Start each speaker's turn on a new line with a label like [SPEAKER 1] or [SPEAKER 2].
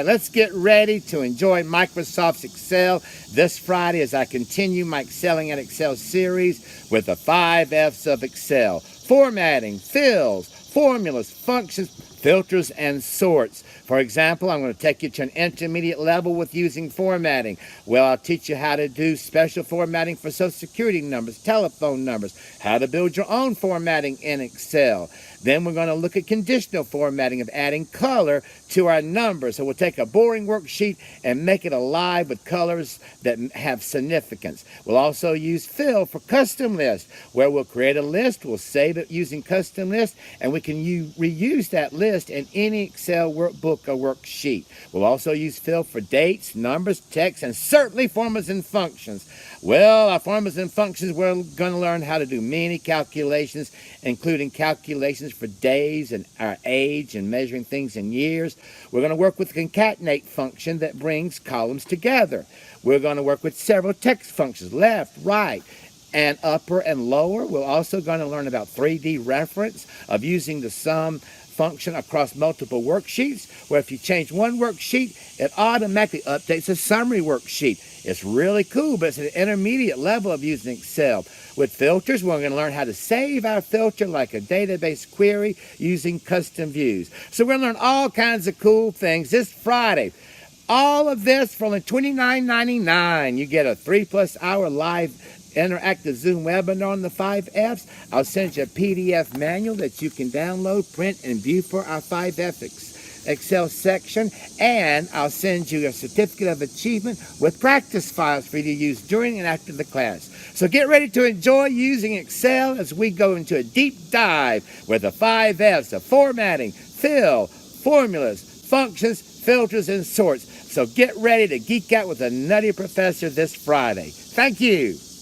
[SPEAKER 1] right, let's get ready to enjoy Microsoft's Excel this Friday as I continue my Excelling at Excel series with the 5 F's of Excel. Formatting, fills, formulas, functions, filters, and sorts. For example, I'm going to take you to an intermediate level with using formatting. Well, I'll teach you how to do special formatting for Social Security numbers, telephone numbers, how to build your own formatting in Excel. Then we're going to look at conditional formatting of adding color to our numbers. So we'll take a boring worksheet and make it alive with colors that have significance. We'll also use fill for custom lists, where we'll create a list, we'll save it using custom lists, and we can reuse that list in any Excel workbook or worksheet. We'll also use fill for dates, numbers, text, and certainly formulas and functions. Well, our formulas and functions, we're going to learn how to do many calculations, including calculations for days and our age and measuring things in years. We're going to work with the concatenate function that brings columns together. We're going to work with several text functions, left, right, and upper and lower. We're also going to learn about 3D reference of using the sum function across multiple worksheets, where if you change one worksheet, it automatically updates a summary worksheet. It's really cool, but it's an intermediate level of using Excel. With filters, we're going to learn how to save our filter like a database query using custom views. So we're going to learn all kinds of cool things this Friday. All of this for only $29.99. You get a 3+ hour live interactive Zoom webinar on the 5 F's. I'll send you a PDF manual that you can download, print, and view for our 5 F Excel section, and I'll send you a certificate of achievement with practice files for you to use during and after the class. So get ready to enjoy using Excel as we go into a deep dive with the 5 F's of formatting, fill, formulas, functions, filters, and sorts. So get ready to geek out with a nutty professor this Friday. Thank you.